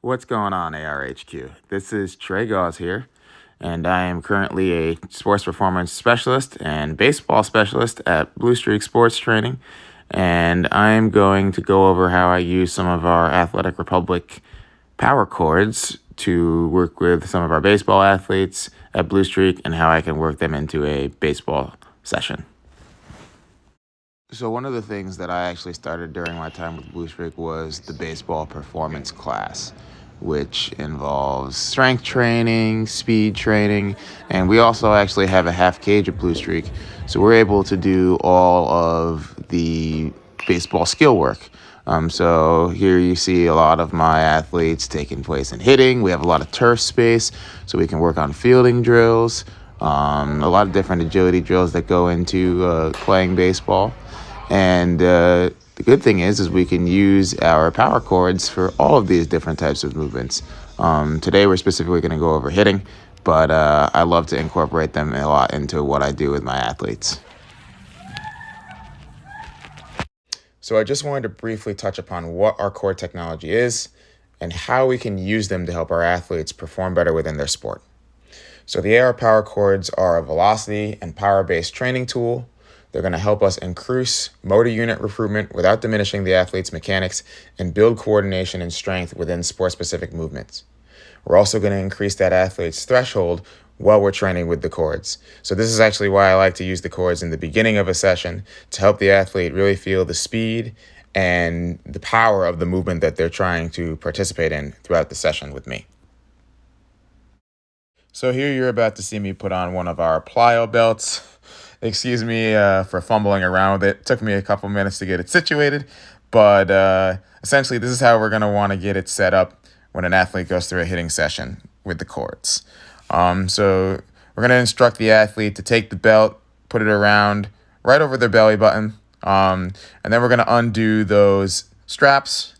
What's going on, ARHQ? This is Trey Gauze here, and I am currently a sports performance specialist and baseball specialist at Blue Streak Sports Training, and I am going to go over how I use some of our Athletic Republic power cords to work with some of our baseball athletes at Blue Streak and how I can work them into a baseball session. So one of the things that I actually started during my time with Blue Streak was the baseball performance class, which involves strength training, speed training, and we also actually have a half cage at Blue Streak. So we're able to do all of the baseball skill work. So here you see a lot of my athletes taking place in hitting. We have a lot of turf space, so we can work on fielding drills, a lot of different agility drills that go into playing baseball. And the good thing is we can use our power cords for all of these different types of movements. Today we're specifically going to go over hitting, but I love to incorporate them a lot into what I do with my athletes. So I just wanted to briefly touch upon what our cord technology is and how we can use them to help our athletes perform better within their sport. So the AR power cords are a velocity and power-based training tool. They're going to help us increase motor unit recruitment without diminishing the athlete's mechanics and build coordination and strength within sport-specific movements. We're also going to increase that athlete's threshold while we're training with the cords. So this is actually why I like to use the cords in the beginning of a session to help the athlete really feel the speed and the power of the movement that they're trying to participate in throughout the session with me. So here you're about to see me put on one of our plyo belts. Excuse me for fumbling around with it. It took me a couple minutes to get it situated, but essentially this is how we're going to want to get it set up when an athlete goes through a hitting session with the cords. So we're going to instruct the athlete to take the belt, put it around right over their belly button, and then we're going to undo those straps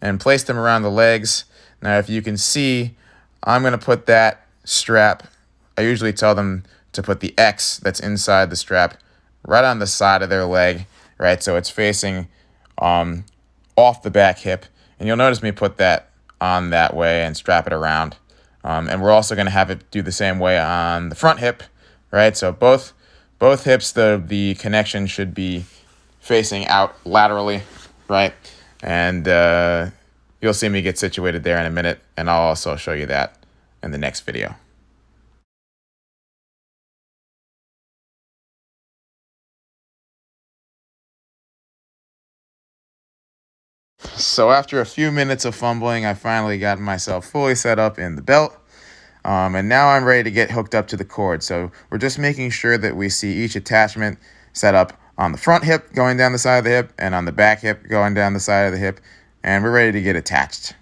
and place them around the legs. Now, if you can see, I'm going to put that strap, I usually tell them to put the X that's inside the strap right on the side of their leg, right? So it's facing off the back hip. And you'll notice me put that on that way and strap it around. And we're also going to have it do the same way on the front hip, right? So both hips, the connection should be facing out laterally, right? And you'll see me get situated there in a minute, and I'll also show you that in the next video. So after a few minutes of fumbling, I finally got myself fully set up in the belt. And now I'm ready to get hooked up to the cord. So we're just making sure that we see each attachment set up on the front hip going down the side of the hip and on the back hip going down the side of the hip. And we're ready to get attached.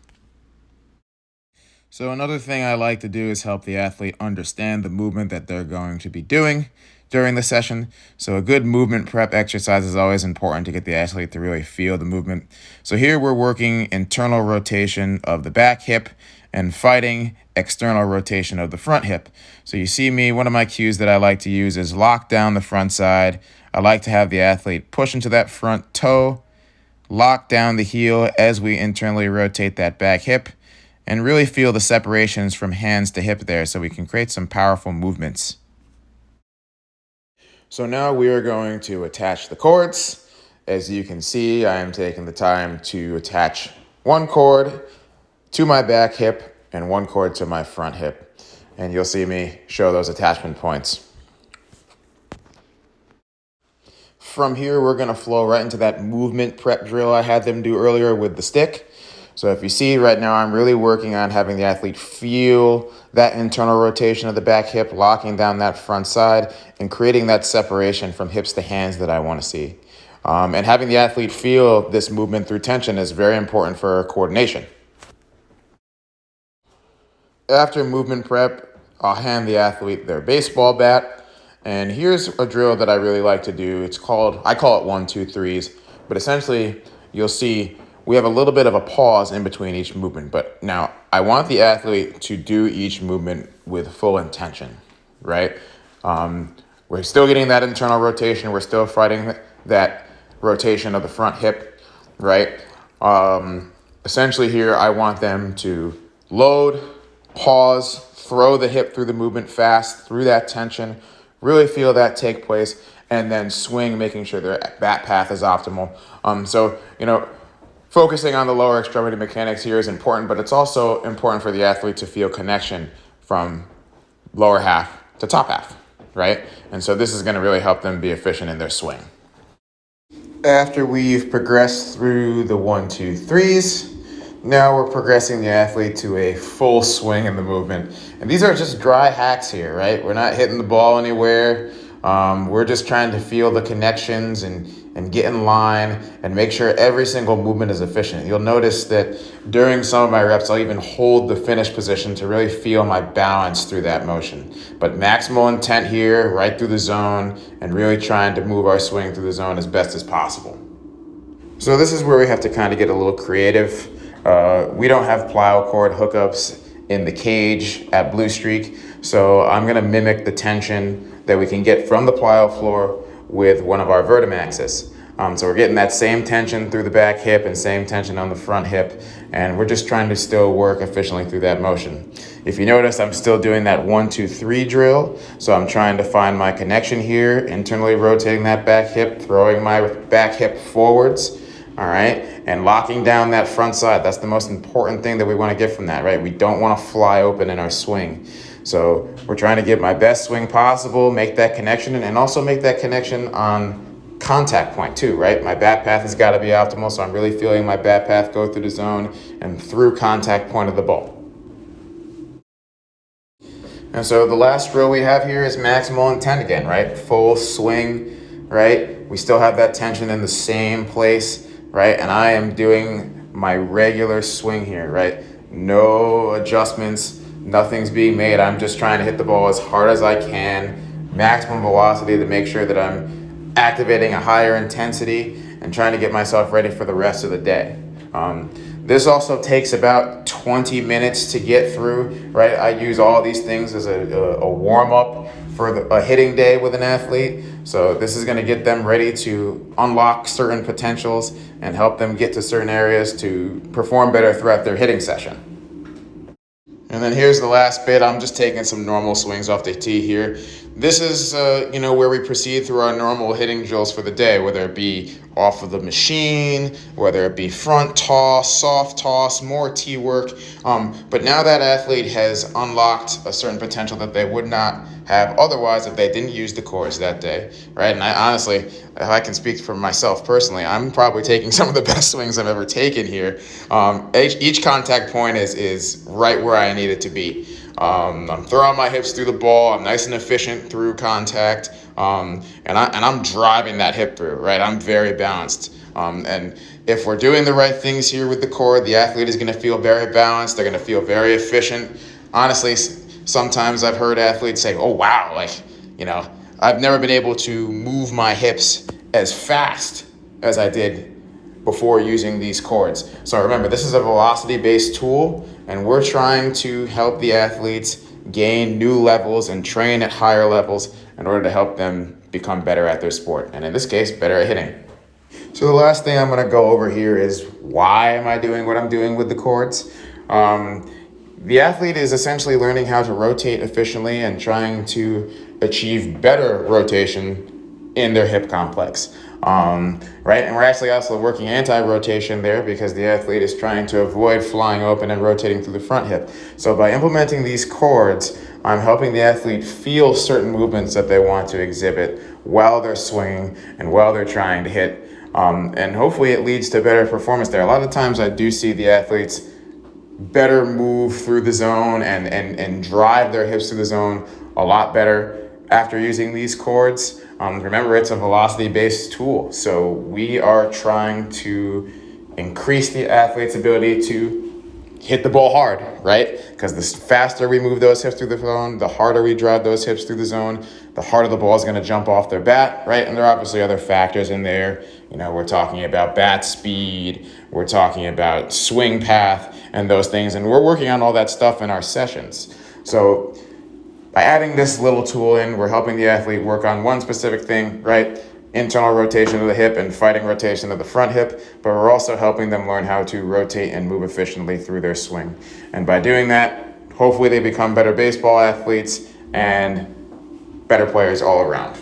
So another thing I like to do is help the athlete understand the movement that they're going to be doing during the session. So a good movement prep exercise is always important to get the athlete to really feel the movement. So here we're working internal rotation of the back hip and fighting external rotation of the front hip. So you see me, one of my cues that I like to use is lock down the front side. I like to have the athlete push into that front toe, lock down the heel as we internally rotate that back hip, and really feel the separations from hands to hip there so we can create some powerful movements. So now we are going to attach the cords. As you can see, I am taking the time to attach one cord to my back hip and one cord to my front hip. And you'll see me show those attachment points. From here, we're going to flow right into that movement prep drill I had them do earlier with the stick. So if you see right now, I'm really working on having the athlete feel that internal rotation of the back hip, locking down that front side, and creating that separation from hips to hands that I want to see. And having the athlete feel this movement through tension is very important for coordination. After movement prep, I'll hand the athlete their baseball bat. And here's a drill that I really like to do. I call it 1, 2, 3s, but essentially you'll see we have a little bit of a pause in between each movement, but now I want the athlete to do each movement with full intention, right? We're still getting that internal rotation. We're still fighting that rotation of the front hip, right? Essentially here, I want them to load, pause, throw the hip through the movement fast, through that tension, really feel that take place, and then swing, making sure that path is optimal. Focusing on the lower extremity mechanics here is important, but it's also important for the athlete to feel connection from lower half to top half, right? And so this is going to really help them be efficient in their swing. After we've progressed through the 1, 2, 3s, now we're progressing the athlete to a full swing in the movement. And these are just dry hacks here, right? We're not hitting the ball anywhere. We're just trying to feel the connections and get in line and make sure every single movement is efficient. You'll notice that during some of my reps, I'll even hold the finish position to really feel my balance through that motion. But maximal intent here, right through the zone, and really trying to move our swing through the zone as best as possible. So this is where we have to kind of get a little creative. We don't have plyo cord hookups in the cage at Blue Streak, so I'm going to mimic the tension that we can get from the plyo floor with one of our Vertimaxes. So we're getting that same tension through the back hip and same tension on the front hip, and we're just trying to still work efficiently through that motion. If you notice, I'm still doing that 1, 2, 3 drill, so I'm trying to find my connection here, internally rotating that back hip, throwing my back hip forwards, all right, and locking down that front side. That's the most important thing that we want to get from that, right? We don't want to fly open in our swing. So we're trying to get my best swing possible, make that connection, and also make that connection on contact point too, right? My bat path has got to be optimal, so I'm really feeling my bat path go through the zone and through contact point of the ball. And so the last drill we have here is maximal intent again, right? Full swing, right? We still have that tension in the same place, right? And I am doing my regular swing here, right? No adjustments. Nothing's being made. I'm just trying to hit the ball as hard as I can, maximum velocity to make sure that I'm activating a higher intensity and trying to get myself ready for the rest of the day. This also takes about 20 minutes to get through, right? I use all these things as a warm-up for a hitting day with an athlete. So this is going to get them ready to unlock certain potentials and help them get to certain areas to perform better throughout their hitting session. And then here's the last bit. I'm just taking some normal swings off the tee here. This is, where we proceed through our normal hitting drills for the day, whether it be off of the machine, whether it be front toss, soft toss, more tee work. But now that athlete has unlocked a certain potential that they would not have otherwise if they didn't use the cores that day, right? And I honestly, if I can speak for myself personally, I'm probably taking some of the best swings I've ever taken here. Each contact point is right where I need it to be. I'm throwing my hips through the ball. I'm nice and efficient through contact, and I'm driving that hip through, right? I'm very balanced. And if we're doing the right things here with the core, the athlete is going to feel very balanced. They're going to feel very efficient. Honestly, sometimes I've heard athletes say, "Oh wow, I've never been able to move my hips as fast as I did before using these cords." So remember, this is a velocity-based tool, and we're trying to help the athletes gain new levels and train at higher levels in order to help them become better at their sport, and in this case, better at hitting. So the last thing I'm going to go over here is why am I doing what I'm doing with the cords? The athlete is essentially learning how to rotate efficiently and trying to achieve better rotation in their hip complex. Right? And we're actually also working anti-rotation there because the athlete is trying to avoid flying open and rotating through the front hip. So by implementing these cords, I'm helping the athlete feel certain movements that they want to exhibit while they're swinging and while they're trying to hit. And hopefully it leads to better performance there. A lot of times I do see the athletes better move through the zone and drive their hips through the zone a lot better after using these cords. Remember, it's a velocity-based tool, so we are trying to increase the athlete's ability to hit the ball hard, right? Because the faster we move those hips through the zone, the harder we drive those hips through the zone, the harder the ball is going to jump off their bat, right? And there are obviously other factors in there. We're talking about bat speed, we're talking about swing path and those things, and we're working on all that stuff in our sessions. So by adding this little tool in, we're helping the athlete work on one specific thing, right? internal rotation of the hip and fighting rotation of the front hip, but we're also helping them learn how to rotate and move efficiently through their swing. And by doing that, hopefully they become better baseball athletes and better players all around.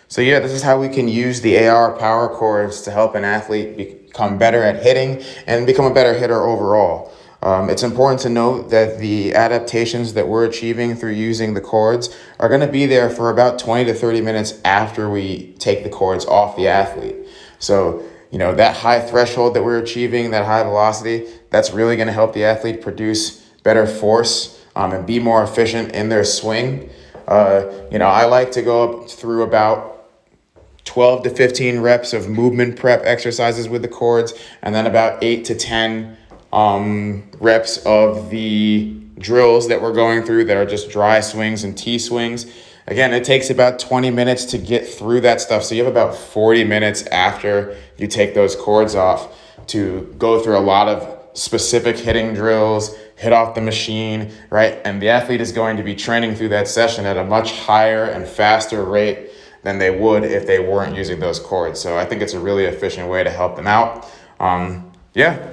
So yeah, this is how we can use the AR power chords to help an athlete become better at hitting and become a better hitter overall. It's important to note that the adaptations that we're achieving through using the chords are going to be there for about 20 to 30 minutes after we take the chords off the athlete. So, that high threshold that we're achieving, that high velocity, that's really going to help the athlete produce better force and be more efficient in their swing. I like to go up through about 12 to 15 reps of movement prep exercises with the chords, and then about 8 to 10 reps of the drills that we're going through that are just dry swings and T swings. Again, it takes about 20 minutes to get through that stuff. So you have about 40 minutes after you take those chords off to go through a lot of specific hitting drills, hit off the machine, right? And the athlete is going to be training through that session at a much higher and faster rate than they would if they weren't using those chords. So I think it's a really efficient way to help them out.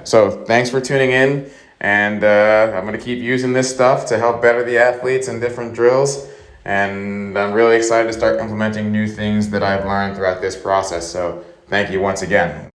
So thanks for tuning in, and I'm going to keep using this stuff to help better the athletes in different drills, and I'm really excited to start implementing new things that I've learned throughout this process. So thank you once again.